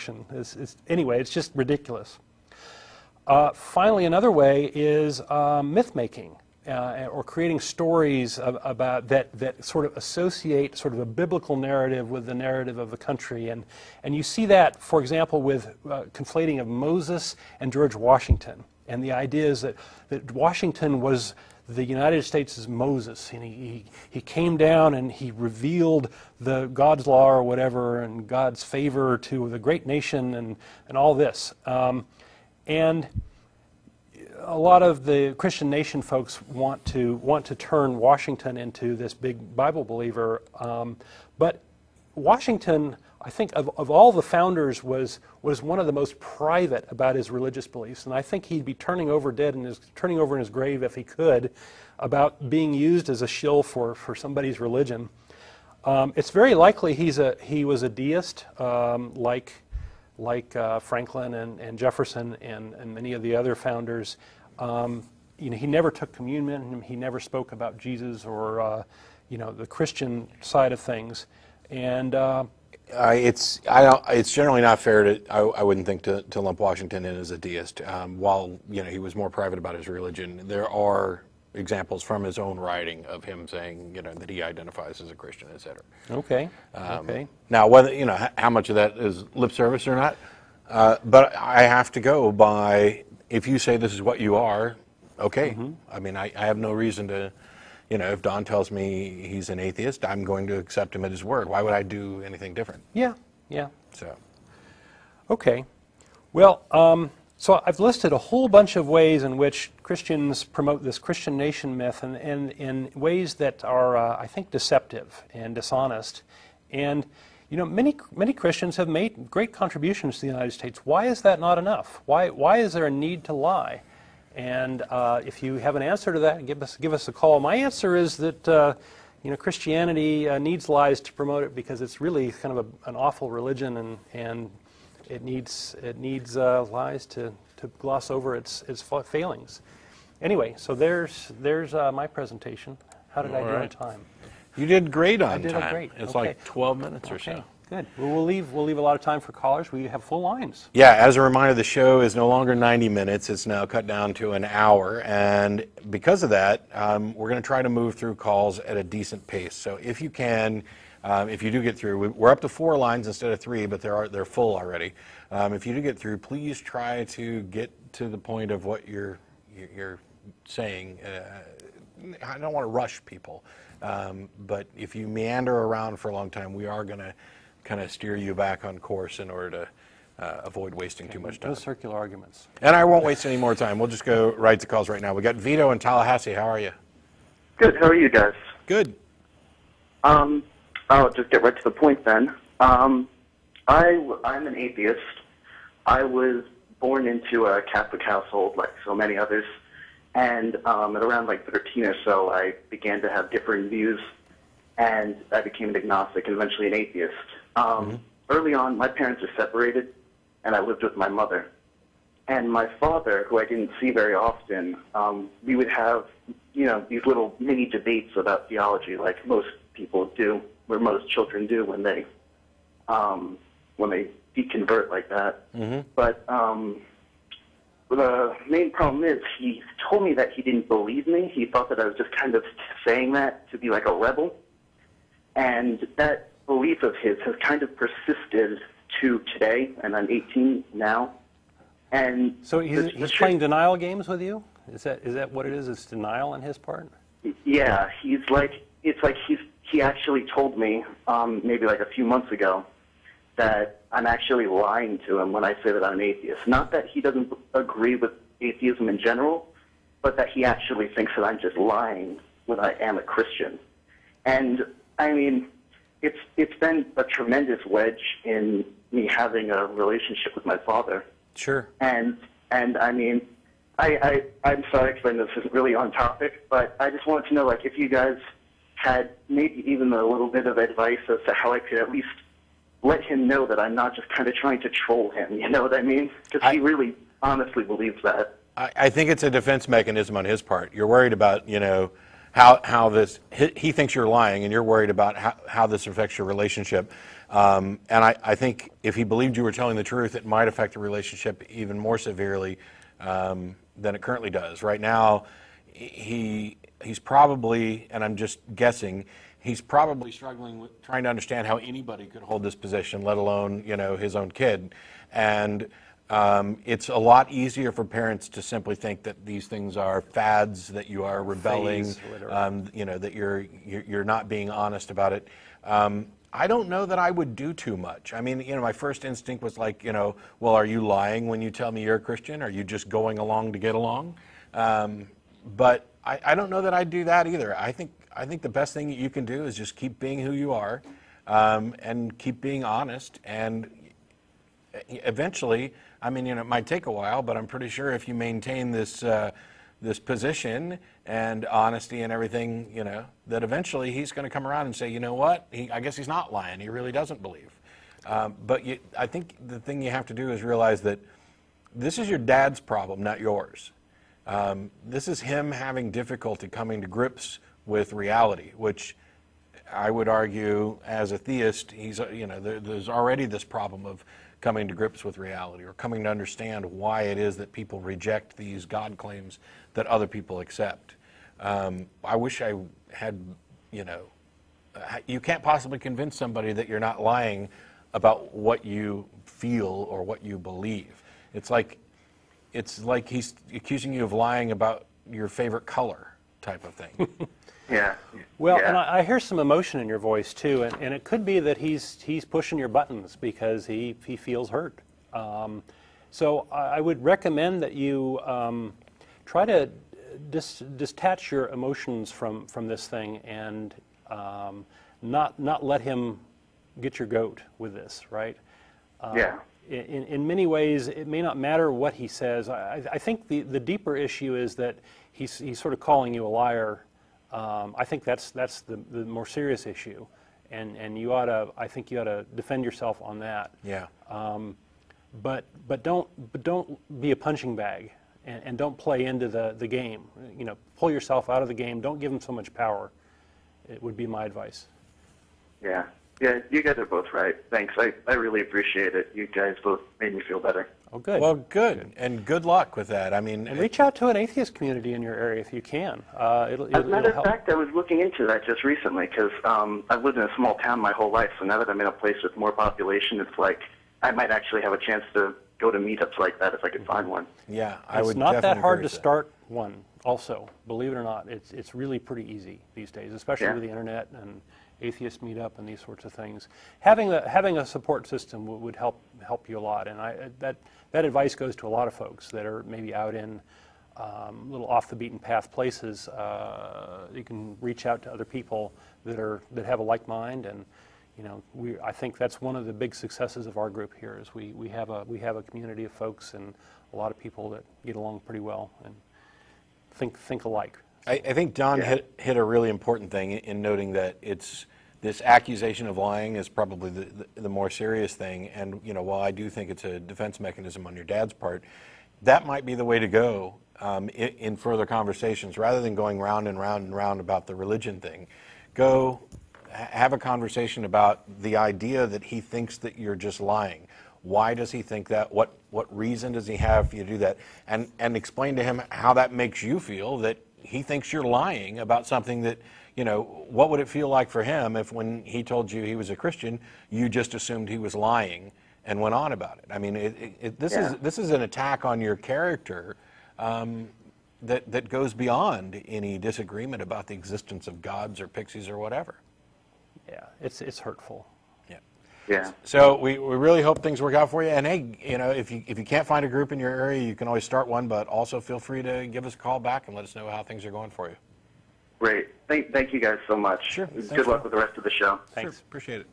fiction. Anyway, it's just ridiculous. Finally, another way is myth-making. Or creating stories about that sort of associate sort of a biblical narrative with the narrative of the country, and you see that, for example, with conflating of Moses and George Washington, and the idea is that Washington was the United States' Moses, and he came down and he revealed God's law or whatever and God's favor to the great nation and all this, and a lot of the Christian nation folks want to turn Washington into this big Bible believer, but Washington, I think, of all the founders, was one of the most private about his religious beliefs, and I think he'd be turning over in his grave if he could, about being used as a shill for somebody's religion. It's very likely he was a deist, like Franklin and Jefferson and many of the other founders. He never took communion. He never spoke about Jesus or the Christian side of things. And it's generally not fair to I wouldn't think to lump Washington in as a deist. While he was more private about his religion, there are examples from his own writing of him saying that he identifies as a Christian, etc. Okay. Okay. Now, whether how much of that is lip service or not, but I have to go by, if you say this is what you are, okay. Mm-hmm. I mean, I have no reason to, if Don tells me he's an atheist, I'm going to accept him at his word. Why would I do anything different? Yeah, yeah. So. Okay. Well, so I've listed a whole bunch of ways in which Christians promote this Christian nation myth, and in ways that are, I think, deceptive and dishonest. And many Christians have made great contributions to the United States. Why is that not enough? Why is there a need to lie? And if you have an answer to that, give us a call. My answer is that Christianity needs lies to promote it, because it's really kind of an awful religion, and it needs lies to gloss over its failings. Anyway, so there's my presentation. How did I do on time? You did great on time. I did great. It's okay. like 12 minutes or so. Good. Well, we'll leave a lot of time for callers. We have full lines. Yeah, as a reminder, the show is no longer 90 minutes. It's now cut down to an hour. And because of that, we're going to try to move through calls at a decent pace. So if you can, if you do get through, we're up to 4 lines instead of 3, but they're full already. If you do get through, please try to get to the point of what you're saying. I don't want to rush people. But if you meander around for a long time, we are going to kind of steer you back on course in order to avoid wasting too much time. No circular arguments. And I won't waste any more time. We'll just go right to calls right now. We got Vito in Tallahassee. How are you? Good. How are you guys? Good. I'll just get right to the point then. I'm an atheist. I was born into a Catholic household, like so many others. And at around like 13 or so, I began to have differing views, and I became an agnostic and eventually an atheist. Early on, my parents were separated, and I lived with my mother. And my father, who I didn't see very often, we would have, these little mini debates about theology, like most people do, or most children do when they deconvert like that. Mm-hmm. But the main problem is he told me that he didn't believe me. He thought that I was just kind of saying that to be like a rebel. And that belief of his has kind of persisted to today, and I'm 18 now. And so he's playing denial games with you? Is that what it is? It's denial on his part? Yeah, he actually told me maybe like a few months ago that I'm actually lying to him when I say that I'm an atheist. Not that he doesn't agree with atheism in general, but that he actually thinks that I'm just lying when I am a Christian. And I mean, it's been a tremendous wedge in me having a relationship with my father. Sure. And I mean, I'm sorry, explain this isn't really on topic, but I just wanted to know, like, if you guys had maybe even a little bit of advice as to how I could at least let him know that I'm not just kind of trying to troll him, you know what I mean? Because he really honestly believes that. I think it's a defense mechanism on his part. You're worried about, how this, he thinks you're lying, and you're worried about how this affects your relationship. And I think if he believed you were telling the truth, it might affect the relationship even more severely than it currently does. Right now, he's probably, and I'm just guessing, he's probably struggling with trying to understand how anybody could hold this position, let alone, you know, his own kid. And it's a lot easier for parents to simply think that these things are fads, that you are rebelling, you know, that you're not being honest about it. I don't know that I would do too much. I mean, you know, my first instinct was like, you know, well, are you lying when you tell me you're a Christian? Are you just going along to get along? But I don't know that I'd do that either. I think the best thing that you can do is just keep being who you are, and keep being honest. And eventually, I mean, you know, it might take a while, but I'm pretty sure if you maintain this this position and honesty and everything, you know, that eventually he's going to come around and say, you know what, I guess he's not lying. He really doesn't believe. But I think the thing you have to do is realize that this is your dad's problem, not yours. This is him having difficulty coming to grips with reality, which I would argue as a theist, he's, you know, there's already this problem of coming to grips with reality, or coming to understand why it is that people reject these God claims that other people accept. I wish I had, you know, you can't possibly convince somebody that you're not lying about what you feel or what you believe. It's like he's accusing you of lying about your favorite color type of thing. Yeah. Well, yeah. and I hear some emotion in your voice too, and it could be that he's pushing your buttons because he feels hurt. So I would recommend that you try to detach your emotions from this thing, and not let him get your goat with this, right? Yeah. In many ways, it may not matter what he says. I think the deeper issue is that he's sort of calling you a liar. I think that's the more serious issue, and I think you ought to defend yourself on that. Yeah. But don't be a punching bag, and don't play into the game. You know, pull yourself out of the game. Don't give him so much power. It would be my advice. Yeah. Yeah, you guys are both right. Thanks. I really appreciate it. You guys both made me feel better. Oh, good. Well, good. And good luck with that. I mean, and reach out to an atheist community in your area if you can. As a matter of fact, I was looking into that just recently because I've lived in a small town my whole life. So now that I'm in a place with more population, it's like I might actually have a chance to go to meetups like that if I could find one. Yeah, I would. It's not that hard to that. start one. Also, believe it or not, it's really pretty easy these days, especially with the internet and atheist meetup and these sorts of things. Having a support system would help you a lot, and that advice goes to a lot of folks that are maybe out in little off the beaten path places. You can reach out to other people that have a like mind, and you know, I think that's one of the big successes of our group here is we have a community of folks and a lot of people that get along pretty well and think alike. I think Don hit a really important thing in noting that this accusation of lying is probably the more serious thing. And you know, while I do think it's a defense mechanism on your dad's part, that might be the way to go in further conversations, rather than going round and round and round about the religion thing. Go have a conversation about the idea that he thinks that you're just lying. Why does he think that? What reason does he have for you to do that? And explain to him how that makes you feel, that he thinks you're lying about something that, you know, what would it feel like for him if when he told you he was a Christian, you just assumed he was lying and went on about it? I mean, this is an attack on your character that goes beyond any disagreement about the existence of gods or pixies or whatever. Yeah, it's hurtful. Yeah. So we really hope things work out for you. And hey, you know, if you can't find a group in your area, you can always start one. But also feel free to give us a call back and let us know how things are going for you. Great. Thank you guys so much. Sure. Good luck with the rest of the show. Thanks. Sure. Appreciate it.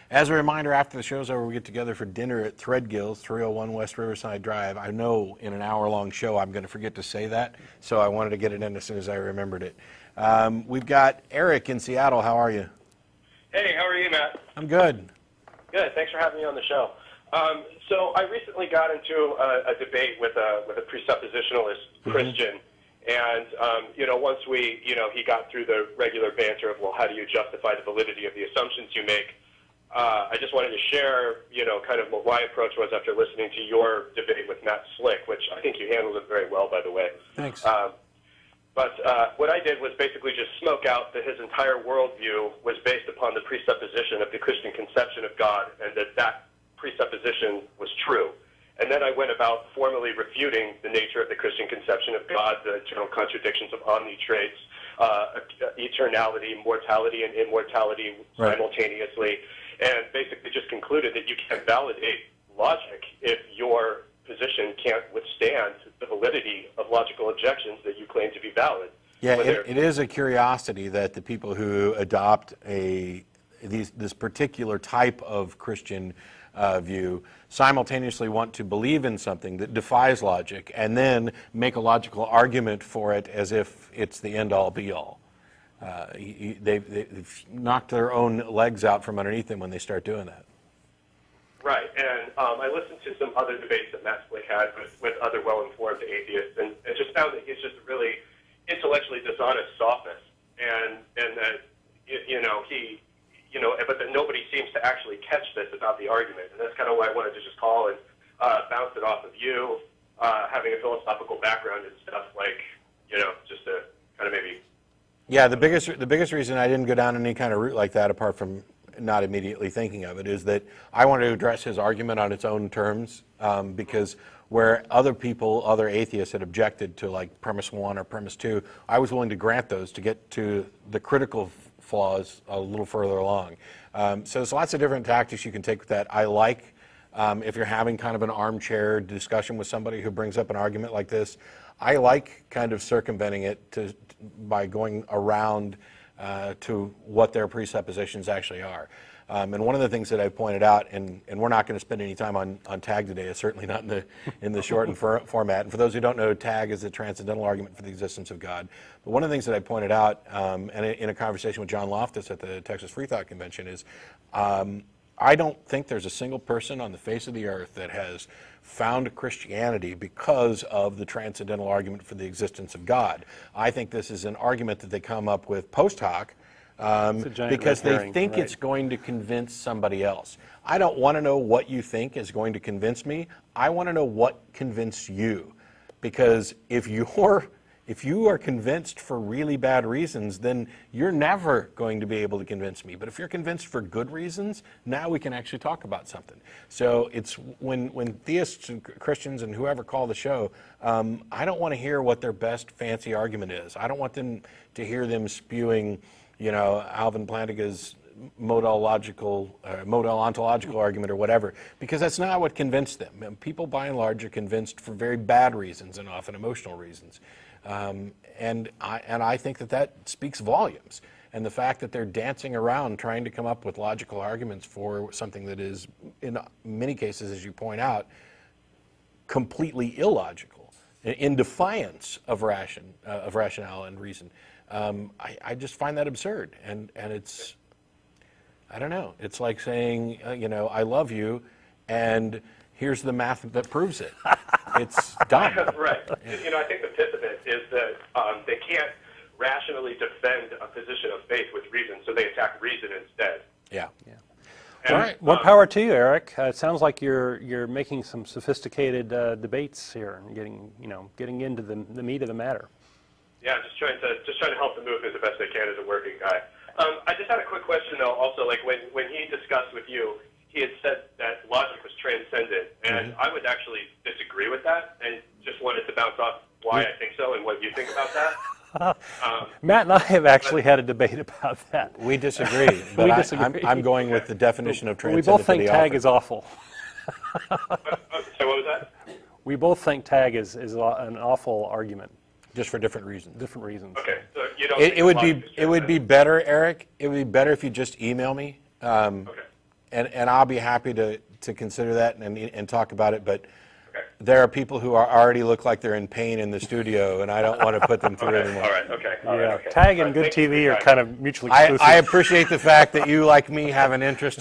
As a reminder, after the show's over, we get together for dinner at Threadgill's, 301 West Riverside Drive. I know in an hour-long show I'm going to forget to say that, so I wanted to get it in as soon as I remembered it. We've got Eric in Seattle. How are you? Hey, how are you, Matt? I'm good. Good. Thanks for having me on the show. So I recently got into a debate with a presuppositionalist Christian, and you know, once he got through the regular banter of, well, how do you justify the validity of the assumptions you make? I just wanted to share, kind of what my approach was after listening to your debate with Matt Slick, which I think you handled it very well, by the way. Thanks. But what I did was basically just smoke out that his entire worldview was based upon the presupposition of the Christian conception of God, and that presupposition was true. And then I went about formally refuting the nature of the Christian conception of God, the eternal contradictions of omni-traits, eternality, mortality, and immortality simultaneously, and basically just concluded that you can't validate logic if your position can't withstand the validity of logical objections that you claim to be valid. Yeah, it is a curiosity that the people who adopt this particular type of Christian view simultaneously want to believe in something that defies logic and then make a logical argument for it as if it's the end-all be-all. They've knocked their own legs out from underneath them when they start doing that. Right, and I listened to some other debates that Matt Slick had with other well-informed atheists, and just found that he's just a really intellectually dishonest sophist, and that but that nobody seems to actually catch this about the argument, and that's kind of why I wanted to just call and bounce it off of you, having a philosophical background and stuff, like just to kind of maybe. Yeah, the biggest reason I didn't go down any kind of route like that, apart from not immediately thinking of it, is that I wanted to address his argument on its own terms, because where other atheists had objected to like premise 1 or premise 2, I was willing to grant those to get to the critical flaws a little further along. So there's lots of different tactics you can take with that. I like, if you're having kind of an armchair discussion with somebody who brings up an argument like this, I like kind of circumventing it by going around to what their presuppositions actually are. And one of the things that I pointed out, and we're not going to spend any time on tag today, certainly not in the shortened format. And for those who don't know, tag is the transcendental argument for the existence of God. But one of the things that I pointed out, and in a conversation with John Loftus at the Texas Free Thought Convention, is I don't think there's a single person on the face of the earth that has found Christianity because of the transcendental argument for the existence of God. I think this is an argument that they come up with post hoc, because they think it's going to convince somebody else. I don't want to know what you think is going to convince me. I want to know what convinced you. Because if you are convinced for really bad reasons, then you're never going to be able to convince me. But if you're convinced for good reasons, now we can actually talk about something. So it's when theists and Christians and whoever call the show, I don't want to hear what their best fancy argument is. I don't want them to hear them spewing Alvin Plantinga's modal ontological argument or whatever, because that's not what convinced them. And people, by and large, are convinced for very bad reasons and often emotional reasons. And I think that speaks volumes. And the fact that they're dancing around trying to come up with logical arguments for something that is, in many cases, as you point out, completely illogical, in defiance of rationale and reason. I just find that absurd, and it's, I don't know, it's like saying, I love you, and here's the math that proves it. It's dumb. Right. I think the pith of it is that they can't rationally defend a position of faith with reason, so they attack reason instead. Yeah. And, all right. More power to you, Eric. It sounds like you're making some sophisticated debates here, and getting into the meat of the matter. Yeah, just trying to help the movement the best I can as a working guy. I just had a quick question though. Also, like when he discussed with you, he had said that logic was transcendent, and I would actually disagree with that, and just wanted to bounce off why I think so and what you think about that. Matt and I have actually had a debate about that. We disagree, but I'm going with the definition of transcendent. We both think tag is awful. So what was that? We both think tag is an awful argument. Just for different reasons. Different reasons. Okay, so you don't. It would be better, Eric. It would be better if you just email me, okay. and I'll be happy to consider that and talk about it. But there are people who already look like they're in pain in the studio, and I don't want to put them through anymore. All right. Okay. Yeah. Tag and good TV are kind of mutually exclusive. I appreciate the fact that you, like me, have an interest